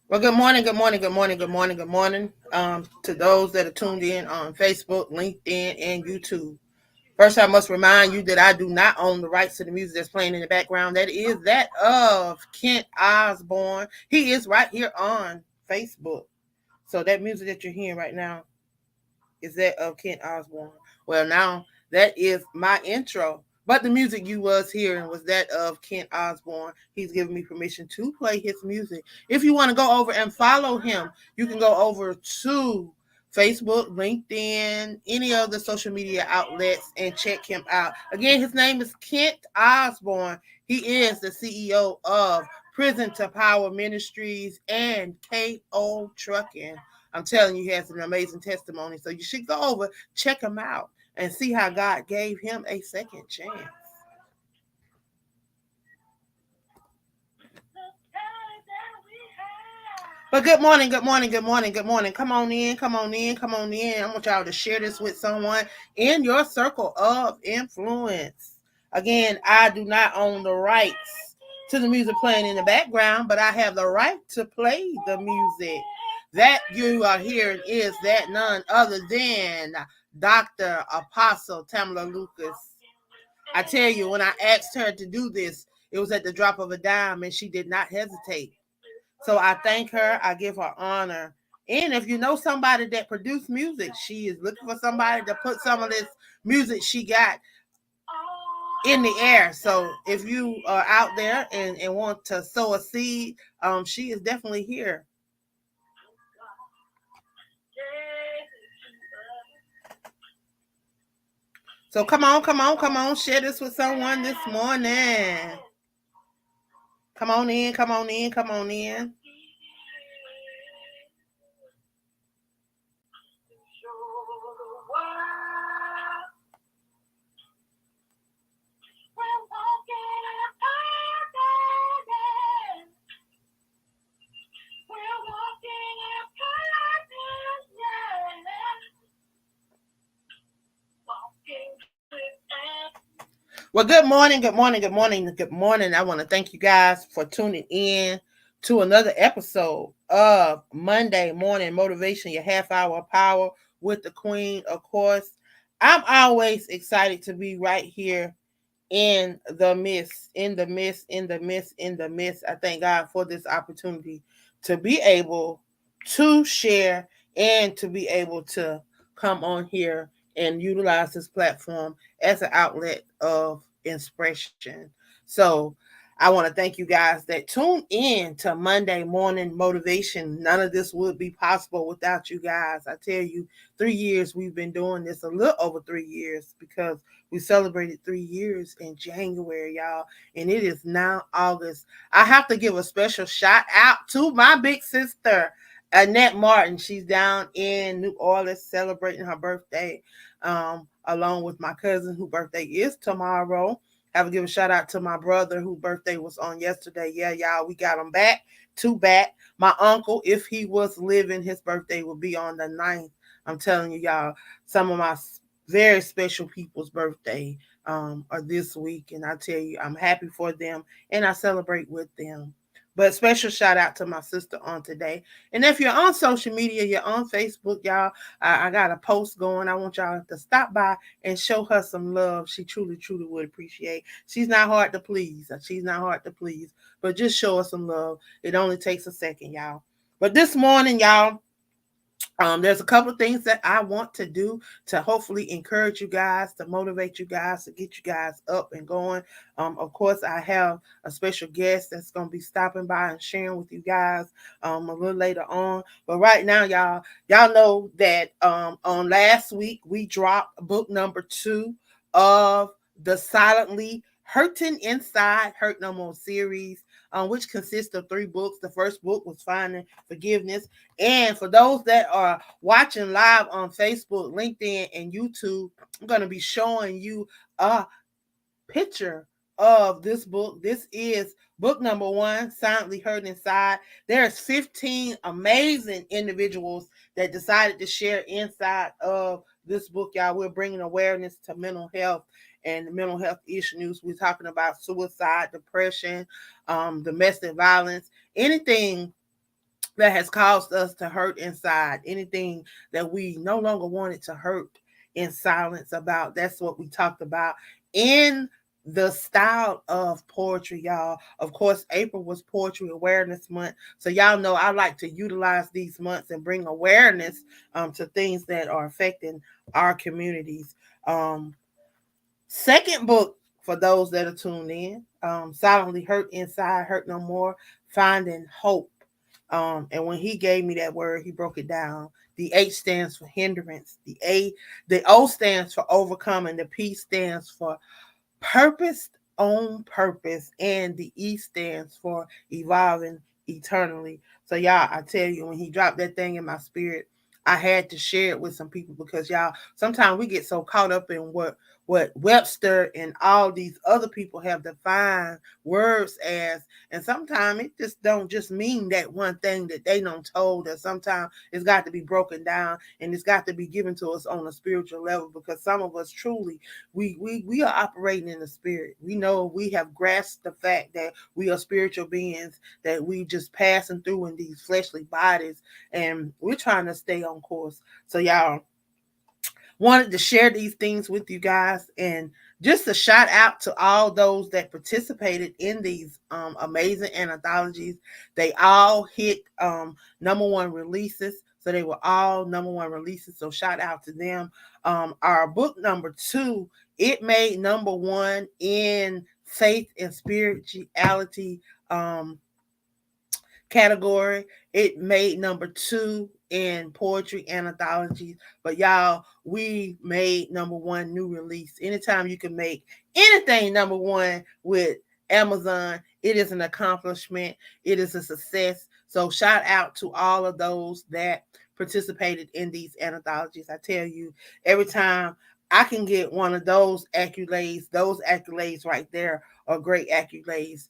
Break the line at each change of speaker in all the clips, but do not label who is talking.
Well, good morning, good morning, good morning, good morning, good morning. To those that are tuned in on Facebook, LinkedIn, and YouTube. First, I must remind you that I do not own the rights to the music that's playing in the background. That is that of Kent Osborne. He is right here on Facebook. So that music that you're hearing right now is that of Kent Osborne. Well, now that is my intro. But the music you was hearing was that of Kent Osborne. He's given me permission to play his music. If you want to go over and follow him, you can go over to Facebook, LinkedIn, any of the social media outlets and check him out. Again, his name is Kent Osborne. He is the CEO of Prison to Power Ministries and KO Trucking. I'm telling you, he has an amazing testimony. So you should go over, check him out, and see how God gave him a second chance. But good morning, good morning, good morning, good morning. Come on in, come on in, come on in. I want y'all to share this with someone in your circle of influence. Again, I do not own the rights to the music playing in the background, but I have the right to play the music. That you are hearing is that none other than Dr. Apostle Tamala Lucas. I tell you, when I asked her to do this, it was at the drop of a dime, and she did not hesitate. So I thank her. I give her honor. And if you know somebody that produce music, she is looking for somebody to put some of this music she got in the air. So if you are out there and want to sow a seed, she is definitely here. So come on, come on, come on. Share this with someone this morning. Come on in, come on in, come on in. Well, good morning, good morning, good morning, good morning. I want to thank you guys for tuning in to another episode of Monday Morning Motivation, your half hour of power with the Queen, of course. I'm always excited to be right here in the midst, in the midst, in the midst, in the midst. I thank God for this opportunity to be able to share and to be able to come on here and utilize this platform as an outlet of expression. So I want to thank you guys that tune in to Monday Morning Motivation. None of this would be possible without you guys. I tell you, 3 years we've been doing this, a little over 3 years, because we celebrated 3 years in January, y'all, and it is now August. I have to give a special shout out to my big sister, Annette Martin. She's down in New Orleans celebrating her birthday, along with my cousin, whose birthday is tomorrow. Have to give a shout out to my brother, whose birthday was on yesterday. Yeah, y'all, we got him back, two back. My uncle, if he was living, his birthday would be on the 9th. I'm telling you, y'all, some of my very special people's birthday are this week, and I tell you, I'm happy for them, and I celebrate with them. But special shout out to my sister on today. And if you're on social media, you're on Facebook, y'all, I got a post going. I want y'all to stop by and show her some love. She truly, truly would appreciate. She's not hard to please. She's not hard to please. But just show her some love. It only takes a second, y'all. But this morning, y'all, there's a couple of things that I want to do to hopefully encourage you guys, to motivate you guys, to get you guys up and going. Of course, I have a special guest that's going to be stopping by and sharing with you guys a little later on. But right now, y'all know that on last week, we dropped book number 2 of the Silently Hurting Inside, Hurt No More series, which consists of 3 books. The first book was Finding Forgiveness. And for those that are watching live on Facebook, LinkedIn, and YouTube, I'm going to be showing you a picture of this book. This is book number 1, Silently Hurt Inside. There's 15 amazing individuals that decided to share inside of this book, y'all. We're bringing awareness to mental health and mental health issues. We're talking about suicide, depression, domestic violence, anything that has caused us to hurt inside, anything that we no longer wanted to hurt in silence about. That's what we talked about in the style of poetry, y'all. Of course, April was Poetry Awareness Month. So y'all know I like to utilize these months and bring awareness to things that are affecting our communities. Second book for those that are tuned in, Silently Hurt Inside, Hurt No More, Finding Hope. And when he gave me that word, he broke it down. The H stands for hindrance. The O stands for overcoming. The P stands for purpose on purpose, and the E stands for evolving eternally. So y'all, I tell you, when he dropped that thing in my spirit, I had to share it with some people, because y'all, sometimes we get so caught up in what Webster and all these other people have defined words as, and sometimes it just don't just mean that one thing that they done told us. Sometimes it's got to be broken down, and it's got to be given to us on a spiritual level, because some of us truly, we are operating in the spirit. We know, we have grasped the fact that we are spiritual beings, that we just passing through in these fleshly bodies, and we're trying to stay on course. So y'all, wanted to share these things with you guys, and just a shout out to all those that participated in these amazing anthologies. They all hit #1 releases, so they were all #1 releases, so shout out to them. Our book #2, it made #1 in faith and spirituality category. It made #2 in poetry anthologies. But y'all, we made #1 new release. Anytime you can make anything #1 with Amazon, it is an accomplishment. It is a success. So shout out to all of those that participated in these anthologies. I tell you, every time I can get one of those accolades right there are great accolades.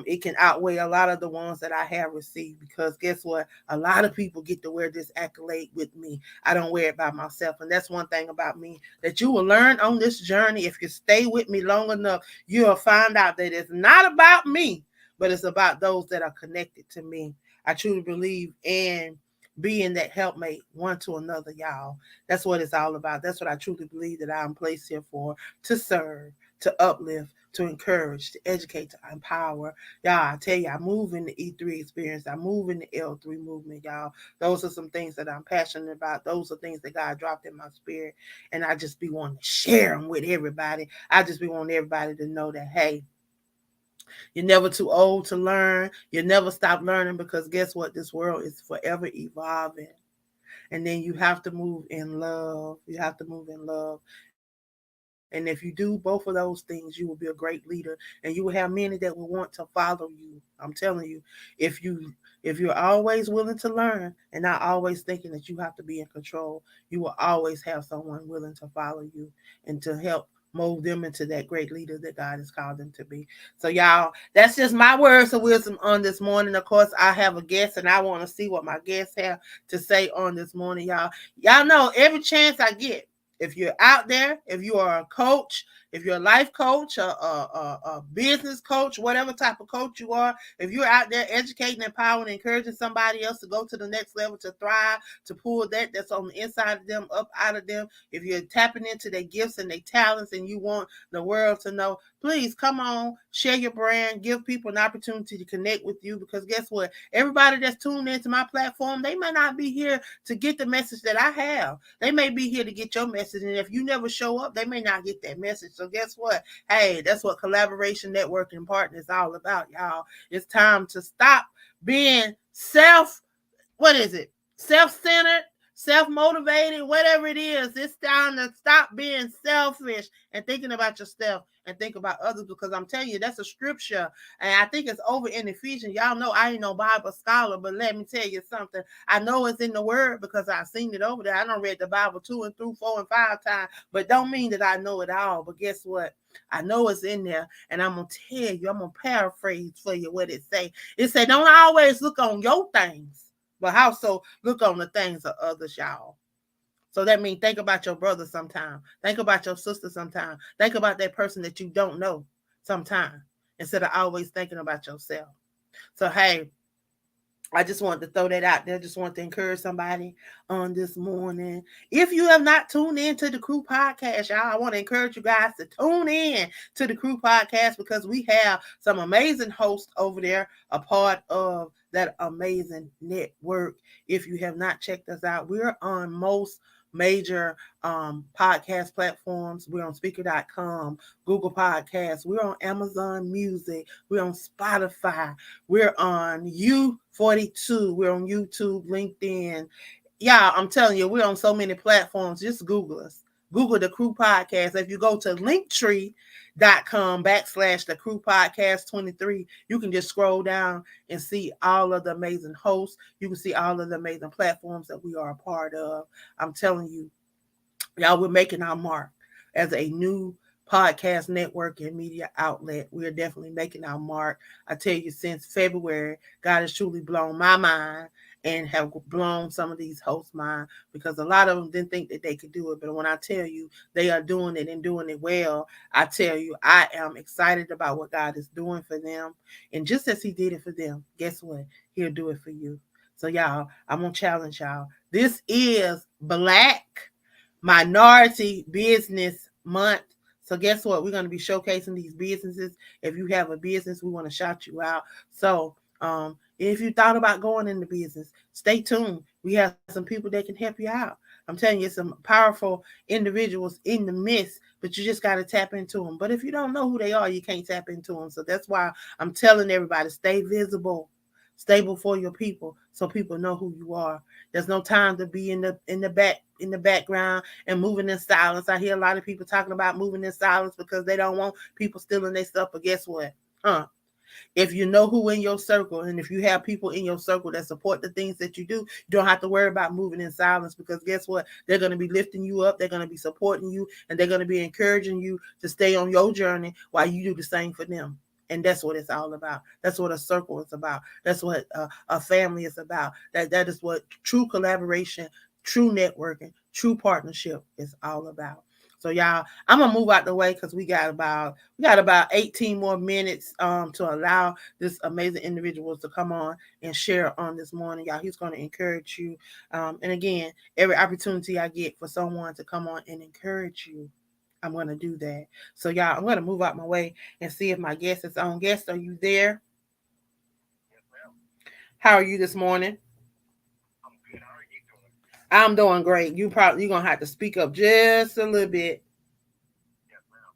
It can outweigh a lot of the ones that I have received, because guess what? A lot of people get to wear this accolade with me. I don't wear it by myself. And that's one thing about me that you will learn on this journey. If you stay with me long enough, you'll find out that it's not about me, but it's about those that are connected to me. I truly believe in being that helpmate one to another, y'all. That's what it's all about. That's what I truly believe that I'm placed here for, to serve, to uplift, to encourage, to educate, to empower. Y'all, I tell you, I move in the E3 experience. I move in the L3 movement, y'all. Those are some things that I'm passionate about. Those are things that God dropped in my spirit. And I just be wanting to share them with everybody. I just be wanting everybody to know that, hey, you're never too old to learn. You never stop learning, because guess what? This world is forever evolving. And then you have to move in love. You have to move in love. And if you do both of those things, you will be a great leader, and you will have many that will want to follow you. I'm telling you, if you're always willing to learn and not always thinking that you have to be in control, you will always have someone willing to follow you and to help mold them into that great leader that God has called them to be. So y'all, that's just my words of wisdom on this morning. Of course, I have a guest, and I want to see what my guests have to say on this morning, y'all. Y'all know, every chance I get, if you're out there, if you are a coach, if you're a life coach, a business coach, whatever type of coach you are, if you're out there educating, empowering, encouraging somebody else to go to the next level, to thrive, to pull that's on the inside of them up out of them, if you're tapping into their gifts and their talents, and you want the world to know, please come on, share your brand, give people an opportunity to connect with you, because guess what? Everybody that's tuned into my platform, they may not be here to get the message that I have. They may be here to get your message, and if you never show up, they may not get that message. So guess what? Hey, that's what collaboration, networking, partner is all about, y'all. It's time to stop being what is it? Self-centered, self-motivated, whatever it is. It's time to stop being selfish and thinking about yourself and think about others, because I'm telling you, that's a scripture. And I think it's over in Ephesians. Y'all know I ain't no Bible scholar, but let me tell you something. I know it's in the word because I've seen it over there. I done read the Bible 2 and 3, 4 and 5 times, but don't mean that I know it all. But guess what? I know it's in there, and I'm going to tell you, I'm going to paraphrase for you what it say. It say, don't always look on your things, but also look on the things of others, y'all. So that means think about your brother sometime. Think about your sister sometime. Think about that person that you don't know sometime, instead of always thinking about yourself. So, hey, I just wanted to throw that out there. Just want to encourage somebody on this morning. If you have not tuned in to the Crew Podcast, y'all, I want to encourage you guys to tune in to the Crew Podcast because we have some amazing hosts over there, a part of that amazing network. If you have not checked us out, we're on most major podcast platforms. We're on speaker.com, Google Podcasts, we're on Amazon Music, we're on Spotify, we're on U42, we're on YouTube, LinkedIn. Yeah, I'm telling you, we're on so many platforms. Just Google us. Google the Crew Podcast. If you go to linktree.com/ the Crew Podcast 23, you can just scroll down and see all of the amazing hosts. You can see all of the amazing platforms that we are a part of. I'm telling you, y'all, we're making our mark as a new podcast network and media outlet. We are definitely making our mark. I tell you, since February, God has truly blown my mind and have blown some of these hosts' mind, because a lot of them didn't think that they could do it. But when I tell you they are doing it and doing it well, I tell you, I am excited about what God is doing for them. And just as he did it for them, guess what? He'll do it for you. So y'all, I'm going to challenge y'all. This is Black Minority Business Month. So guess what? We're going to be showcasing these businesses. If you have a business, we want to shout you out. So if you thought about going into business, stay tuned. We have some people that can help you out. I'm telling you, some powerful individuals in the midst, but you just got to tap into them. But if you don't know who they are, you can't tap into them. So that's why I'm telling everybody, stay visible. Stay before your people so people know who you are. There's no time to be in the background and moving in silence. I hear a lot of people talking about moving in silence because they don't want people stealing their stuff. But guess what? If you know who in your circle, and if you have people in your circle that support the things that you do, you don't have to worry about moving in silence, because guess what? They're going to be lifting you up. They're going to be supporting you, and they're going to be encouraging you to stay on your journey while you do the same for them. And that's what it's all about. That's what a circle is about. That's what a family is about. That is what true collaboration, true networking, true partnership is all about. So y'all, I'm gonna move out the way because we got about 18 more minutes to allow this amazing individuals to come on and share on this morning. Y'all, he's gonna encourage you. And again, every opportunity I get for someone to come on and encourage you, I'm gonna do that. So y'all, I'm gonna move out my way and see if my guest is on. Guest, are you there?
Yes, ma'am.
How are you this morning?
I'm good. How are you doing?
I'm doing great. You're gonna have to speak up just a little bit.
Yes, ma'am.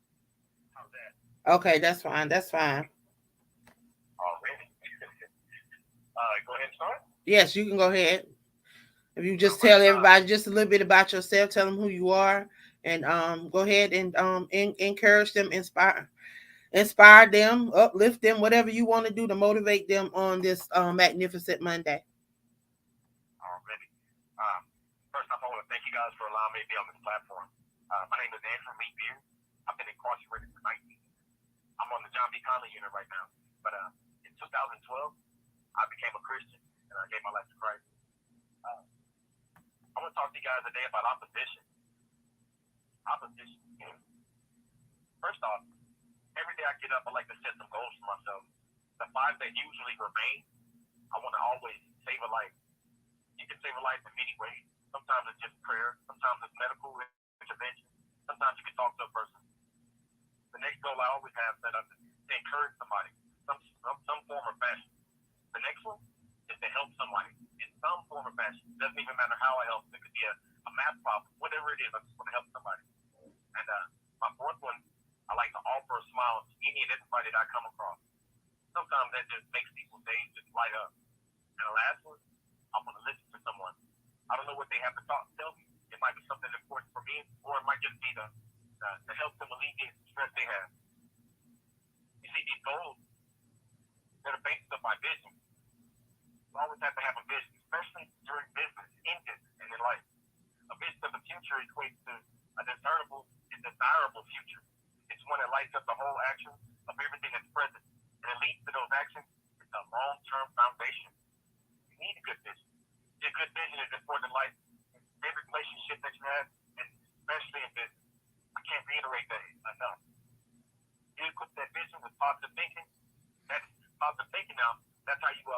How's that?
Okay, that's fine. That's fine.
Already? Go ahead and start.
Yes, you can go ahead. If you
All
just
right.
tell everybody just a little bit about yourself, tell them who you are, and go ahead and encourage them, inspire them, uplift them, whatever you want to do to motivate them on this magnificent Monday.
Already. Um, First off, I want to thank you guys for allowing me to be on this platform. My name is Andrew P.O.W.E.R. I've been incarcerated for 19 years. I'm on the John B. Conley unit right now. But in 2012, I became a Christian and I gave my life to Christ. Uh, I want to talk to you guys today about opposition. Opposition. First off, every day I get up, I like to set some goals for myself. The five that usually remain, I want to always save a life. You can save a life in many ways. Sometimes it's just prayer. Sometimes it's medical intervention. Sometimes you can talk to a person. The next goal I always have set up is to encourage somebody, some form or fashion. The next one is to help somebody in some form or fashion. It doesn't even matter how I help. It could be a math problem, whatever it is. I just want to help somebody. And my fourth one, I like to offer a smile to any and everybody that I come across. Sometimes that just makes people's days just light up. And the last one, I want to listen to someone. I don't know what they have to tell me. It might be something important for me, or it might just be to help them alleviate the stress they have. You see, these goals that are based on my vision. You always have to have a vision, especially during business, in business, and in life. A vision of the future equates to a desirable and desirable future. It's one that lights up the whole action of everything that's present, and it leads to those actions. It's a long-term foundation. You need a good vision. Your good vision is important in life. Every relationship that you have, and especially in business. I can't reiterate that enough. You equip that vision with positive thinking. That's positive thinking now. That's how you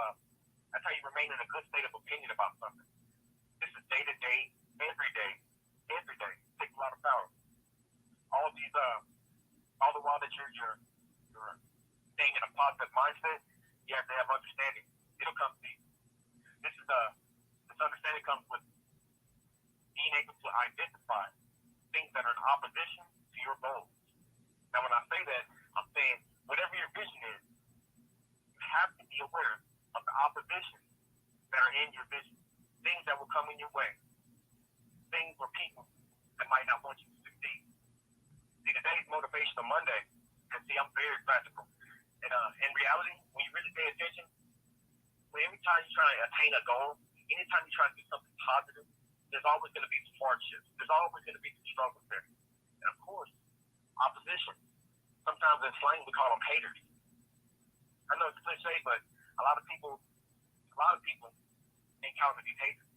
That's how you remain in a good state of opinion about something. This is day to day, every day. It takes a lot of power. All the while that you're staying in a positive mindset, you have to have understanding. It'll come to you. This understanding comes with being able to identify things that are in opposition to your goals. Now, when I say that, I'm saying whatever your vision is, you have to be aware of the opposition that are in your vision. Things that will come in your way. Things or people that might not want you to succeed. See, today's Motivational Monday, and see, I'm very practical. And in reality, when you really pay attention, every time you try to attain a goal, anytime you try to do something positive, there's always going to be some hardships. There's always going to be some struggles there. And of course, opposition. Sometimes in slang we call them haters. I know it's cliche, but a lot of people encounter these haters.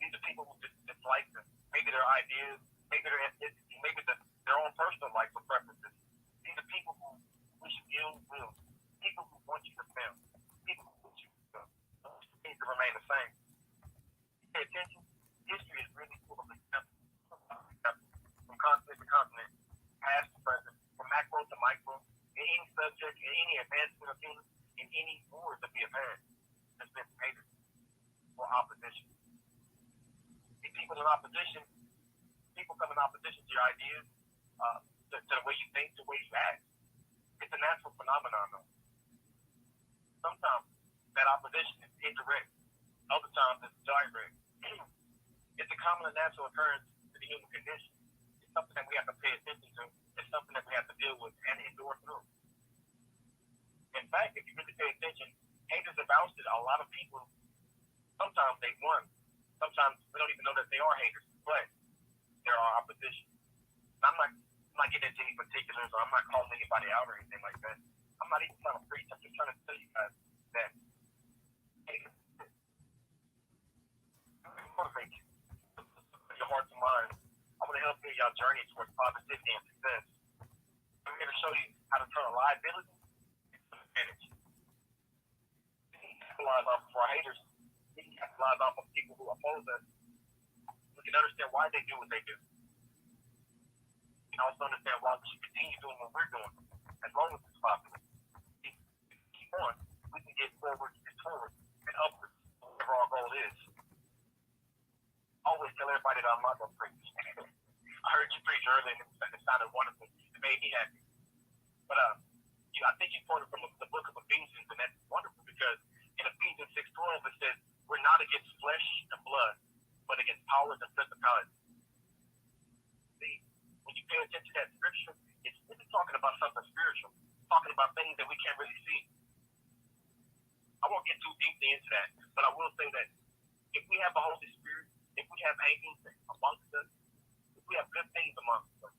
These are people who dislike them. Maybe their ideas, maybe their ethnicity, maybe their own personal likes or preferences. These are people who wish you ill will. People who want you to fail. People who want you to remain the same. Pay attention. History is really full of examples. From continent to continent, past to present, from macro to micro, in any subject, in any advancement of humans, in any wars that we have had, there's been haters or opposition. If people in opposition, people come in opposition to your ideas, to the way you think, to the way you act. It's a natural phenomenon, though. Sometimes that opposition is indirect. Other times it's direct. It's a common and natural occurrence to the human condition. It's something that we have to pay attention to. It's something that we have to deal with and endure through. In fact, if you really pay attention, haters have ousted a lot of people. Sometimes they won. Sometimes we don't even know that they are haters, but there are opposition. I'm not getting into any particulars, or I'm not calling anybody out or anything like that. I'm not even trying to preach. I'm just trying to tell you guys that haters motivate you. Your heart and mind. I want to help you in your journey towards positivity and success. I'm here to show you how to turn a liability into an advantage. We can capitalize off of our haters. We can capitalize off of people who oppose us. We can understand why they do what they do. We can also understand why we should continue doing what we're doing, as long as it's possible. If we keep on, we can get forward and forward and upwards, whatever our goal is. I always tell everybody that I'm not going to preach. I heard you preach earlier, and it sounded wonderful. It made me happy. But I think you quoted from the book of Ephesians, and that's wonderful because in Ephesians 6:12 it says, "We're not against flesh and blood, but against powers and principalities." See, when you pay attention to that scripture, it's really talking about something spiritual, talking about things that we can't really see. I won't get too deeply into that, but I will say that if we have the Holy Spirit, if we have angels amongst us, if we have good things amongst us,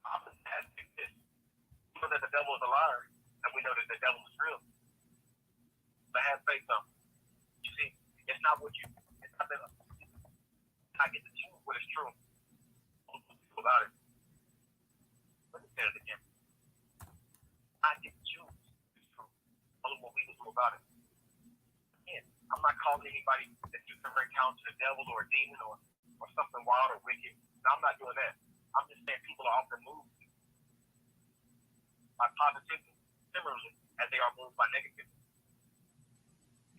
opposite has to exist. We know that the devil is a liar, and we know that the devil is real. But I have to say something. You see, it's not what it's not that I get to choose what is true about it. Let me say it again. I get to choose what is true, only what we can do about it. Again, I'm not calling anybody that you can encounter the devil or a demon or something wild or wicked. No, I'm not doing that. I'm just saying people are often moved by positivity, similarly as they are moved by negativity.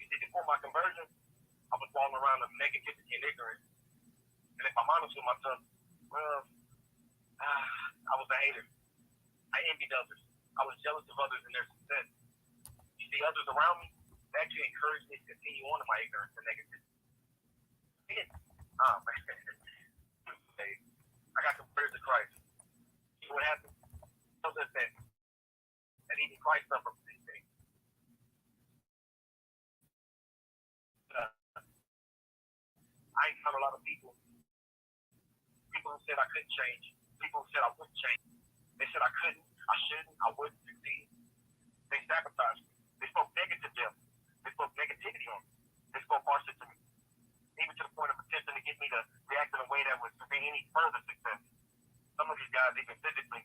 You see, before my conversion, I was walking around of negativity and ignorance. And if I'm honest with myself, well, I was a hater. I envied others. I was jealous of others and their success. You see, others around me, they actually encouraged me to continue on in my ignorance and negativity. I got converted to Christ. You know what happened? So that even Christ suffered from these things. I encountered a lot of people who said I couldn't change, people who said I wouldn't change. They said I couldn't, I shouldn't, I wouldn't succeed. They sabotaged me. They spoke negative to them. They spoke negativity on me. They spoke harshly to me. Even to the point of attempting to get me to react in a way that would prevent any further success. Some of these guys even physically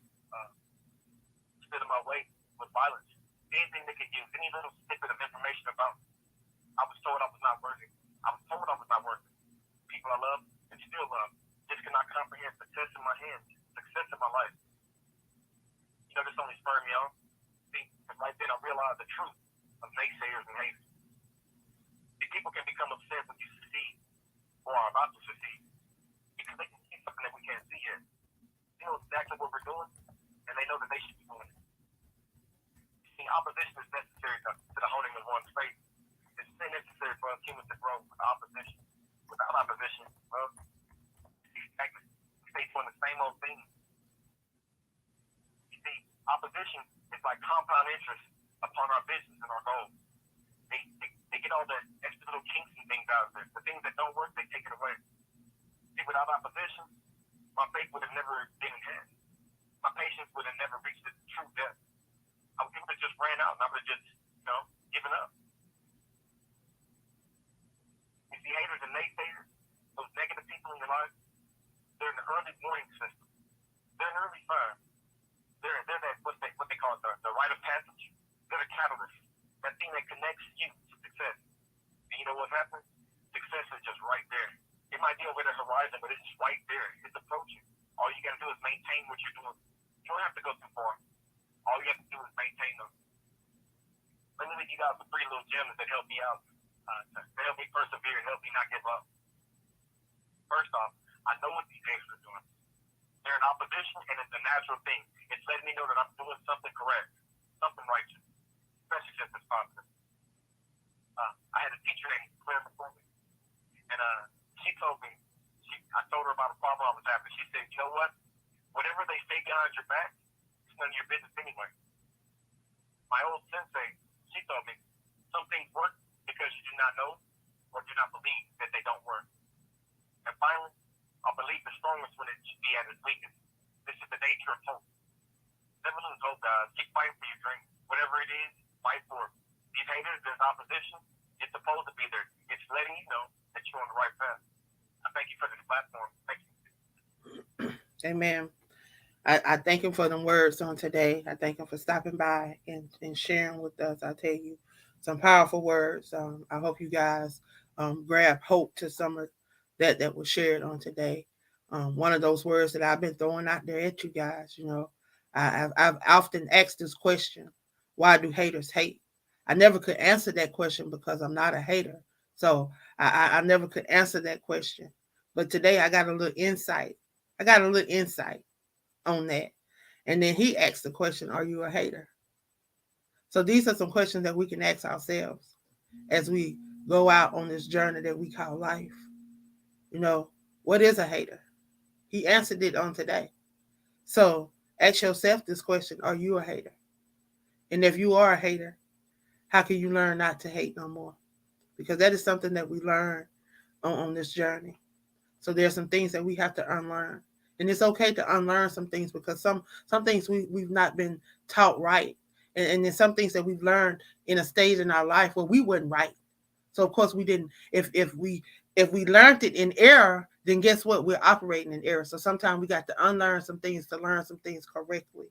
stood in my way with violence. Anything they could use, any little snippet of information about me. I was told I was not worthy. I was told I was not worthy. People I love and still love just cannot comprehend success in my hands, success in my life. You know, this only spurred me on. See, right then I realized the truth of naysayers and haters. See, people can become upset when you succeed or are about to succeed because they can see something that we can't see yet. They know exactly what we're doing, and they know that they should be doing it. See, opposition is necessary to the honing of one's faith. It's necessary for us humans to grow with opposition. Without opposition, well, stagnant. We stay doing the same old thing. You see, opposition is like compound interest upon our visions and our goals. They get all the extra little kinks and things out of there. The things that don't work, they take it away. See, without opposition, my faith would have never been enhanced. My patience would have never reached its true depth. I would have just ran out and I would have just, given up. You see, haters and naysayers, those negative people in your life, they're in the early warning system. They're an early sign. They're that what they call the rite of passage. They're the catalyst. That thing that connects you to success. And you know what happens? Success is just right there. It might be over the horizon, but it's just right there. It's approaching. All you got to do is maintain what you're doing. You don't have to go too far. All you have to do is maintain them. Let me leave you guys with 3 little gems that help me out, to help me persevere and help me not give up. First off, I know what these haters are doing. They're in opposition, and it's a natural thing. It's letting me know that I'm doing something correct, something righteous, especially just as positive. I had a teacher named Claire before me, and she told me, I told her about a problem I was having. She said, you know what? Whatever they say behind your back, it's none of your business anyway. My old sensei, she told me, some things work because you do not know or do not believe that they don't work. And finally, I believe the strongest when it should be at its weakest. This is the nature of hope. Never lose hope, guys. Keep fighting for your dreams. Whatever it is, fight for it. These haters, there's opposition. It's supposed to be there. It's letting you know that you're on the right path. I thank you for this platform. Thank you.
Amen. I thank him for them words on today. I thank him for stopping by and sharing with us. I tell you, some powerful words. I hope you guys grab hope to some of that was shared on today. One of those words that I've been throwing out there at you guys. I've often asked this question: why do haters hate? I never could answer that question because I'm not a hater. So I never could answer that question. But today I got a little insight. On that. And then he asked the question, are you a hater? So these are some questions that we can ask ourselves as we go out on this journey that we call life. What is a hater? He answered it on today. So ask yourself this question, are you a hater? And if you are a hater, how can you learn not to hate no more? Because that is something that we learn on this journey. So there's some things that we have to unlearn. And it's okay to unlearn some things because some things we've not been taught right. And there's some things that we've learned in a stage in our life where we weren't right. So of course we didn't, if we learned it in error, then guess what? We're operating in error. So sometimes we got to unlearn some things to learn some things correctly.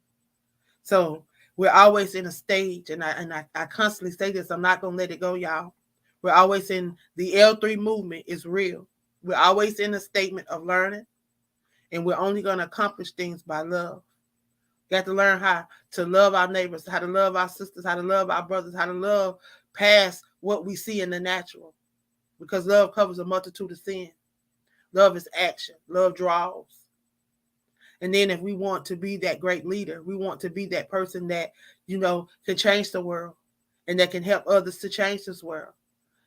So we're always in a stage, and I constantly say this, I'm not going to let it go, y'all. We're always in the L3 movement is real. We're always in a statement of learning, and we're only going to accomplish things by love. We got to learn how to love our neighbors, how to love our sisters, how to love our brothers, how to love past what we see in the natural. Because love covers a multitude of sin. Love is action. Love draws. And then if we want to be that great leader, we want to be that person that, can change the world and that can help others to change this world,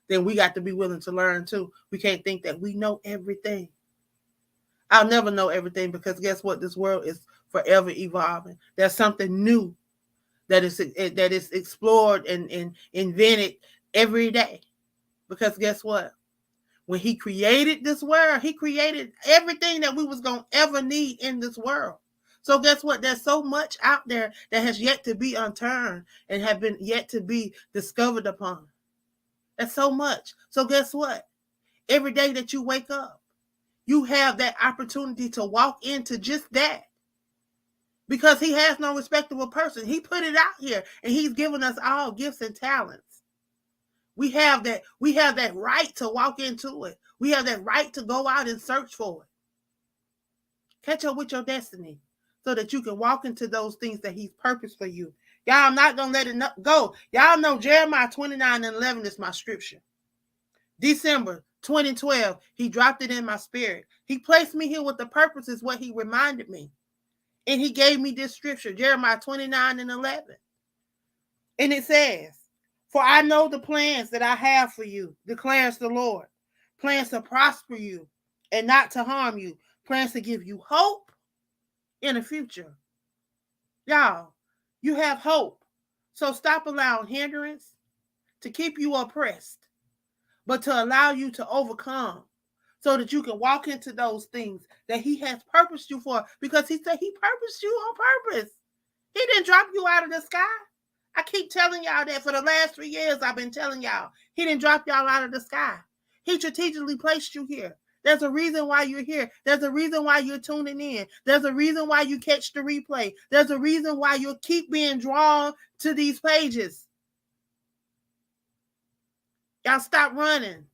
then we got to be willing to learn too. We can't think that we know everything. I'll never know everything because guess what? This world is forever evolving. There's something new that is explored and invented every day. Because guess what? When he created this world, he created everything that we was going to ever need in this world. So guess what? There's so much out there that has yet to be unturned and have been yet to be discovered upon. That's so much. So guess what? Every day that you wake up, you have that opportunity to walk into just that. Because he has no respect of a person. He put it out here and he's given us all gifts and talents. We have that right to walk into it. We have that right to go out and search for it. Catch up with your destiny so that you can walk into those things that he's purposed for you. Y'all, I'm not going to let it go. Y'all know Jeremiah 29:11 is my scripture. December 2012, he dropped it in my spirit. He placed me here with the purpose is what he reminded me. And he gave me this scripture, Jeremiah 29:11. And it says, for I know the plans that I have for you, declares the Lord. Plans to prosper you and not to harm you. Plans to give you hope in the future. Y'all, you have hope. So stop allowing hindrance to keep you oppressed, but to allow you to overcome so that you can walk into those things that he has purposed you for, because he said he purposed you on purpose. He didn't drop you out of the sky. I keep telling y'all that for the last 3 years. I've been telling y'all he didn't drop y'all out of the sky. He strategically placed you here. There's a reason why you're here. There's a reason why you're tuning in. There's a reason why you catch the replay. There's a reason why you keep being drawn to these pages. Y'all stop running.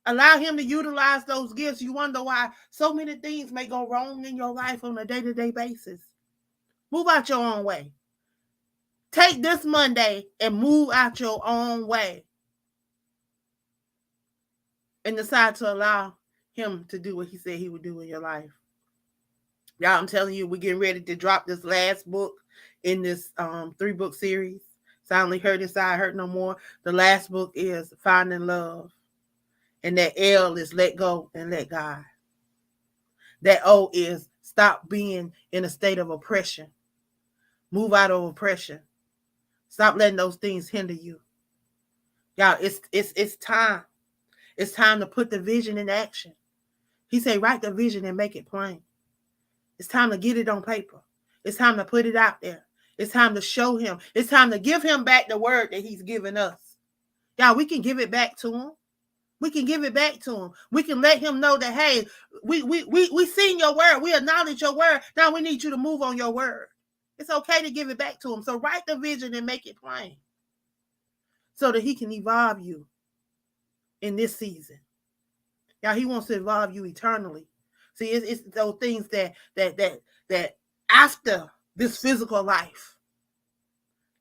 Allow him to utilize those gifts. You wonder why so many things may go wrong in your life on a day-to-day basis. Move out your own way. Take this Monday and move out your own way. And decide to allow him to do what he said he would do in your life. Y'all, I'm telling you, we're getting ready to drop this last book in this 3-book series. Silently Hurt Inside, Hurt No More. The last book is Finding Love. And that L is let go and let God. That O is stop being in a state of oppression. Move out of oppression. Stop letting those things hinder you. Y'all, it's time. It's time to put the vision in action. He said, write the vision and make it plain. It's time to get it on paper. It's time to put it out there. It's time to show him. It's time to give him back the word that he's given us. Y'all, we can give it back to him. We can give it back to him. We can let him know that, hey, we seen your word. We acknowledge your word. Now we need you to move on your word. It's okay to give it back to him. So write the vision and make it plain so that he can evolve you in this season. Y'all, he wants to evolve you eternally. See, it's those things that after this physical life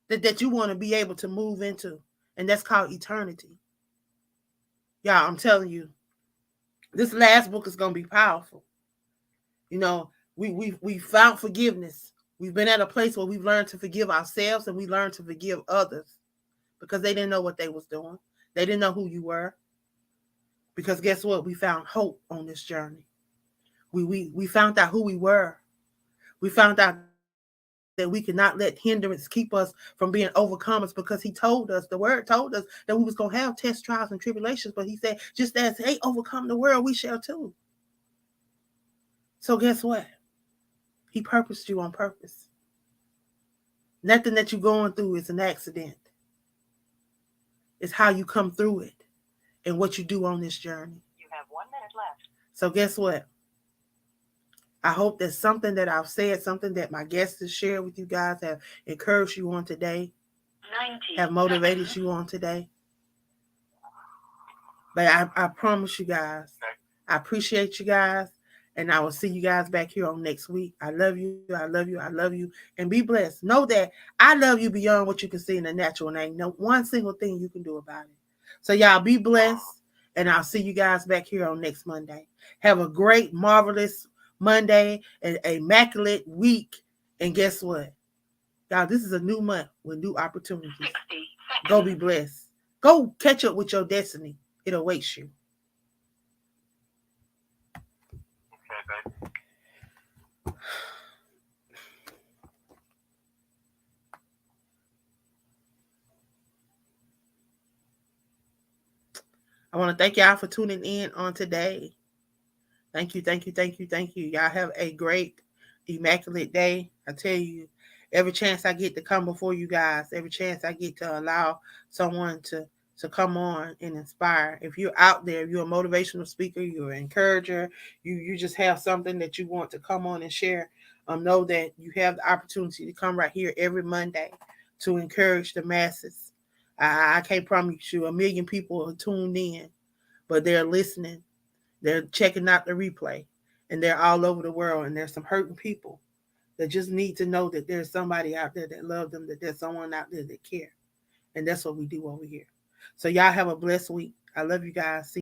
that you want to be able to move into, and that's called eternity. Y'all, I'm telling you, this last book is going to be powerful. You know, we found forgiveness. We've been at a place where we've learned to forgive ourselves and we learned to forgive others because they didn't know what they was doing. They didn't know who you were. Because guess what? We found hope on this journey. We found out who we were. We found out that we could not let hindrance keep us from being overcomers, because he told us, the word told us that we was going to have tests, trials, and tribulations. But he said, just as they overcome the world, we shall too. So guess what? He purposed you on purpose. Nothing that you're going through is an accident. It's how you come through it and what you do on this journey.
You have 1 minute left.
So guess what? I hope that something that I've said, something that my guests have shared with you guys have encouraged you on today, have motivated you on today. But I promise you guys, I appreciate you guys, and I will see you guys back here on next week. I love you, I love you, I love you, and be blessed. Know that I love you beyond what you can see in the natural, and ain't no one single thing you can do about it. So y'all be blessed, and I'll see you guys back here on next Monday. Have a great, marvelous Monday, an immaculate week, and guess what? Y'all, this is a new month with new opportunities. Go be blessed. Go catch up with your destiny. It awaits you.
Okay, baby.
I want to thank y'all for tuning in on today. Thank you, thank you, thank you, thank you. Y'all have a great, immaculate day. I tell you, every chance I get to come before you guys, every chance I get to allow someone to come on and inspire. If you're out there, you're a motivational speaker, you're an encourager, you just have something that you want to come on and share, know that you have the opportunity to come right here every Monday to encourage the masses. I can't promise you 1 million people are tuned in, but they're listening. They're checking out the replay, and they're all over the world. And there's some hurting people that just need to know that there's somebody out there that loves them, that there's someone out there that care. And that's what we do over here. So y'all have a blessed week. I love you guys. See